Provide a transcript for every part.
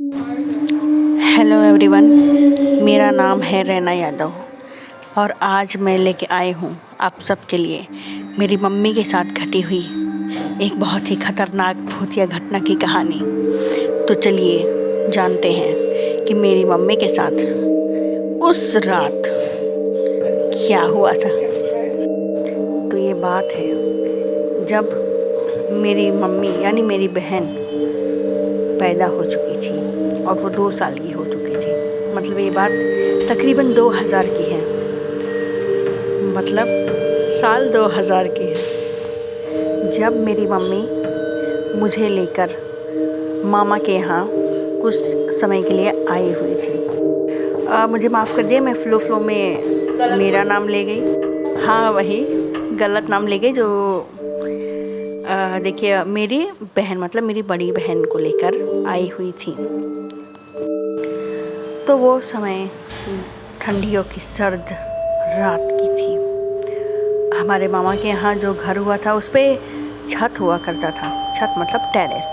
Hello everyone, मेरा नाम है रैना यादव और आज मैं लेके आई हूँ आप सबके लिए मेरी मम्मी के साथ घटी हुई एक बहुत ही खतरनाक भूतिया घटना की कहानी। तो चलिए जानते हैं कि मेरी मम्मी के साथ उस रात क्या हुआ था। तो ये बात है जब मेरी मम्मी यानी मेरी बहन पैदा हो चुकी थी और वो 2 साल की हो चुकी थी। मतलब ये बात तकरीबन 2000 की है, मतलब साल 2000 की है, जब मेरी मम्मी मुझे लेकर मामा के यहाँ कुछ समय के लिए आई हुई थी। मुझे माफ़ कर दिए, मैं फ़्लो में मेरा नाम ले गई। हाँ, वही गलत नाम ले गई। जो देखिए, मेरी बहन मतलब मेरी बड़ी बहन को लेकर आई हुई थी। तो वो समय ठंडियों की सर्द रात की थी। हमारे मामा के यहाँ जो घर हुआ था उस पे छत हुआ करता था। छत मतलब टेरेस।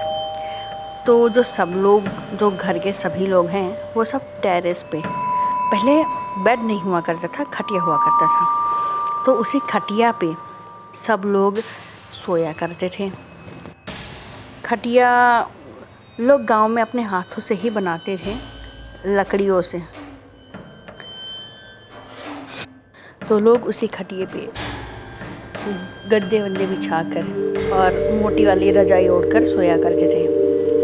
तो जो घर के सभी लोग हैं वो सब टेरेस पे, पहले बेड नहीं हुआ करता था, खटिया हुआ करता था। तो उसी खटिया पे सब लोग सोया करते थे। खटिया लोग गांव में अपने हाथों से ही बनाते थे, लकड़ियों से। तो लोग उसी खटिए पे गद्दे वद्दे बिछाकर और मोटी वाली रजाई ओढ़कर सोया करते थे,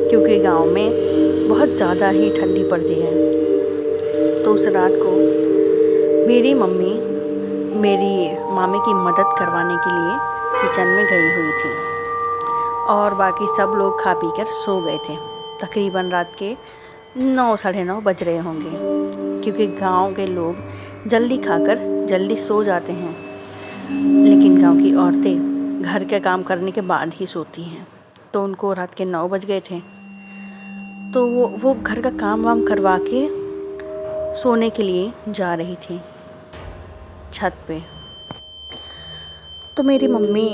क्योंकि गांव में बहुत ज़्यादा ही ठंडी पड़ती है। तो उस रात को मेरी मम्मी मेरी मामी की मदद करवाने के लिए किचन में गई हुई थी और बाकी सब लोग खा पी कर सो गए थे। तकरीबन रात के 9 साढ़े 9 बज रहे होंगे, क्योंकि गांव के लोग जल्दी खाकर जल्दी सो जाते हैं, लेकिन गांव की औरतें घर के काम करने के बाद ही सोती हैं। तो उनको रात के 9 बज गए थे। तो वो घर का काम वाम करवा के सोने के लिए जा रही थी छत पे। तो मेरी मम्मी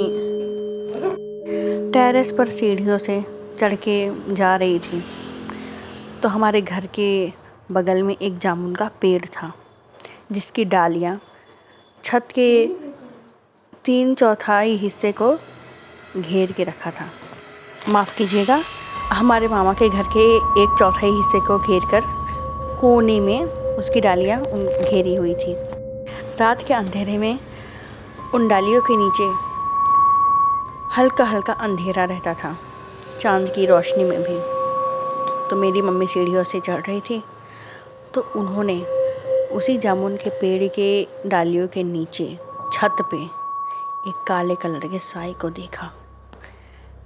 टेरेस पर सीढ़ियों से चढ़ के जा रही थी। तो हमारे घर के बगल में एक जामुन का पेड़ था, जिसकी डालियाँ छत के 3/4 हिस्से को घेर के रखा था। माफ़ कीजिएगा, हमारे मामा के घर के 1/4 हिस्से को घेर कर कोने में उसकी डालियाँ घेरी हुई थी। रात के अंधेरे में उन डालियों के नीचे हल्का हल्का अंधेरा रहता था, चांद की रोशनी में भी। तो मेरी मम्मी सीढ़ियों से चढ़ रही थी, तो उन्होंने उसी जामुन के पेड़ के डालियों के नीचे छत पे एक काले कलर के साए को देखा।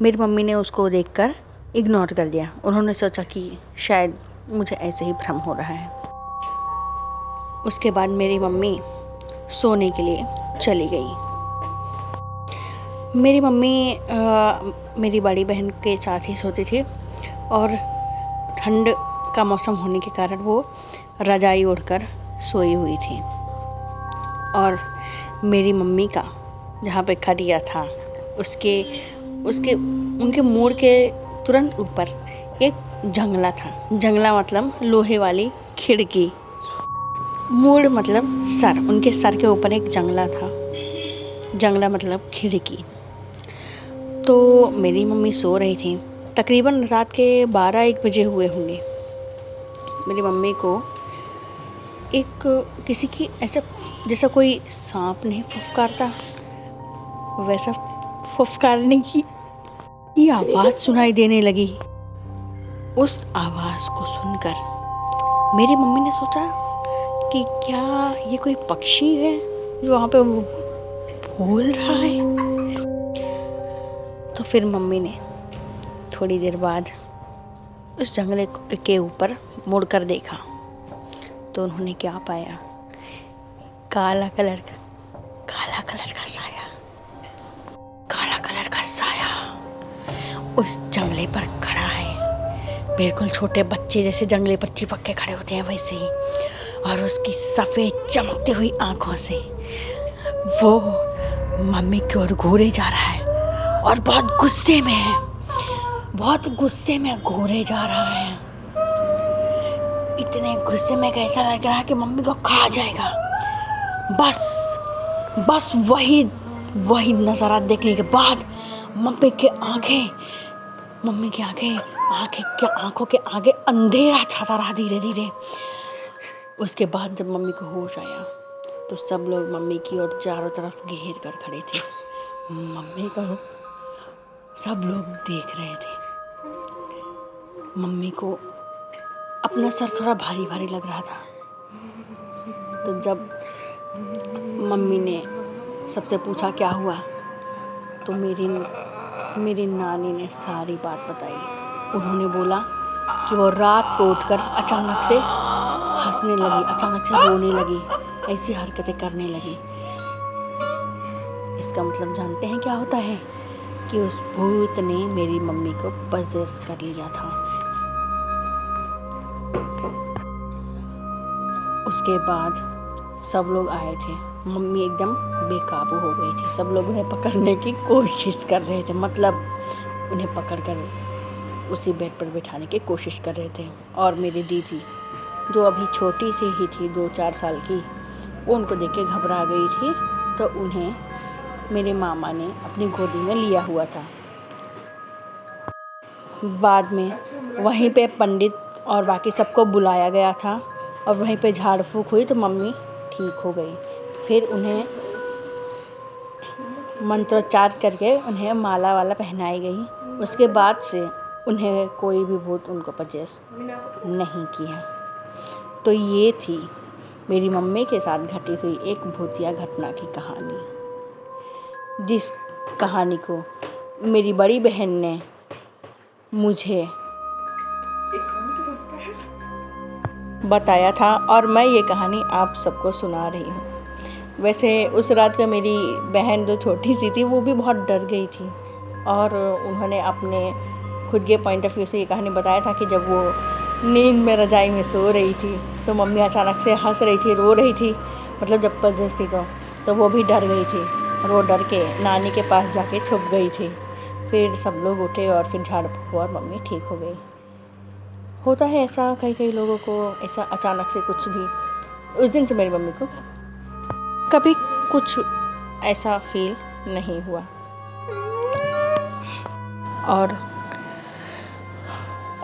मेरी मम्मी ने उसको देखकर इग्नोर कर दिया। उन्होंने सोचा कि शायद मुझे ऐसे ही भ्रम हो रहा है। उसके बाद मेरी मम्मी सोने के लिए चली गई। मेरी मम्मी मेरी बड़ी बहन के साथ ही सोती थी और ठंड का मौसम होने के कारण वो रजाई ओढ़कर सोई हुई थी। और मेरी मम्मी का जहाँ पे खटिया था उनके मोड़ के तुरंत ऊपर एक जंगला था। जंगला मतलब लोहे वाली खिड़की, मोड़ मतलब सर, उनके सर के ऊपर एक जंगला था। जंगला मतलब खिड़की। तो मेरी मम्मी सो रही थी। तकरीबन रात के 12-1 बजे हुए होंगे। मेरी मम्मी को एक किसी की ऐसा जैसा कोई सांप नहीं फुफकारता, वैसा फुफकारने की आवाज़ सुनाई देने लगी। उस आवाज़ को सुनकर मेरी मम्मी ने सोचा कि क्या ये कोई पक्षी है जो वहाँ पे बोल रहा है। तो फिर मम्मी ने थोड़ी देर बाद उस जंगले के ऊपर मुड़कर देखा, तो उन्होंने क्या पाया? काला कलर का साया। काला कलर का साया उस जंगले पर खड़ा है, बिल्कुल छोटे बच्चे जैसे जंगले पर चिपक के खड़े होते हैं वैसे ही। और उसकी सफ़ेद चमकती हुई आँखों से वो मम्मी की ओर घूरे जा रहा है और बहुत गुस्से में घूरे जा रहा है। इतने गुस्से में कैसा लग रहा है कि मम्मी को खा जाएगा। बस वही नज़ारा देखने के बाद मम्मी की आंखों के आगे अंधेरा छाता रहा धीरे धीरे। उसके बाद जब मम्मी को होश आया तो सब लोग मम्मी की ओर चारों तरफ घेर कर खड़े थे। मम्मी को सब लोग देख रहे थे। मम्मी को अपना सर थोड़ा भारी भारी लग रहा था। तो जब मम्मी ने सबसे पूछा क्या हुआ, तो मेरी नानी ने सारी बात बताई। उन्होंने बोला कि वो रात को उठकर अचानक से हंसने लगी, अचानक से रोने लगी, ऐसी हरकतें करने लगी। इसका मतलब जानते हैं क्या होता है? कि उस भूत ने मेरी मम्मी को पजेस कर लिया था। उसके बाद सब लोग आए थे। मम्मी एकदम बेकाबू हो गई थी। सब लोग उन्हें पकड़ने की कोशिश कर रहे थे, मतलब उन्हें पकड़कर उसी बेड पर बिठाने की कोशिश कर रहे थे। और मेरी दीदी जो अभी छोटी सी ही थी, 2-4 साल की, वो उनको देख के घबरा गई थी। तो उन्हें मेरे मामा ने अपनी गोदी में लिया हुआ था। बाद में वहीं पे पंडित और बाकी सबको बुलाया गया था और वहीं पे झाड़ फूँक हुई तो मम्मी ठीक हो गई। फिर उन्हें मंत्रोच्चार करके उन्हें माला वाला पहनाई गई। उसके बाद से उन्हें कोई भी भूत उनको पजेस नहीं किया। तो ये थी मेरी मम्मी के साथ घटी हुई एक भूतिया घटना की कहानी, जिस कहानी को मेरी बड़ी बहन ने मुझे बताया था और मैं ये कहानी आप सबको सुना रही हूँ। वैसे उस रात का मेरी बहन जो छोटी सी थी वो भी बहुत डर गई थी और उन्होंने अपने खुद के पॉइंट ऑफ व्यू से ये कहानी बताया था कि जब वो नींद में रजाई में सो रही थी तो मम्मी अचानक से हंस रही थी, रो रही थी, मतलब जब पजेस थी तो वो भी डर गई थी और वो डर के नानी के पास जाके छुप गई थी। फिर सब लोग उठे और फिर झाड़ फूँक हुआ और मम्मी ठीक हो गई। होता है ऐसा कई लोगों को, ऐसा अचानक से कुछ भी। उस दिन से मेरी मम्मी को कभी कुछ ऐसा फील नहीं हुआ। और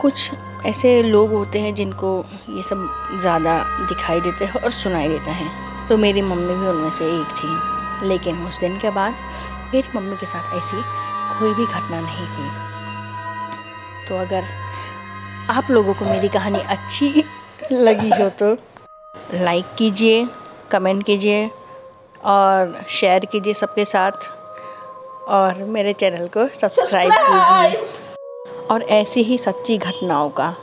कुछ ऐसे लोग होते हैं जिनको ये सब ज़्यादा दिखाई देते हैं और सुनाई देता है, तो मेरी मम्मी भी उनमें से एक थी। लेकिन उस दिन के बाद मेरी मम्मी के साथ ऐसी कोई भी घटना नहीं हुई। तो अगर आप लोगों को मेरी कहानी अच्छी लगी हो तो लाइक कीजिए, कमेंट कीजिए और शेयर कीजिए सबके साथ, और मेरे चैनल को सब्सक्राइब कीजिए और ऐसी ही सच्ची घटनाओं का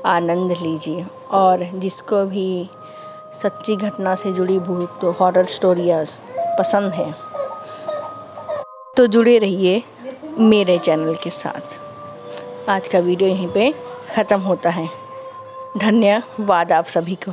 आनंद लीजिए। और जिसको भी सच्ची घटना से जुड़ी भूत तो हॉरर स्टोरीज पसंद है तो जुड़े रहिए मेरे चैनल के साथ। आज का वीडियो यहीं पे ख़त्म होता है। धन्यवाद आप सभी को।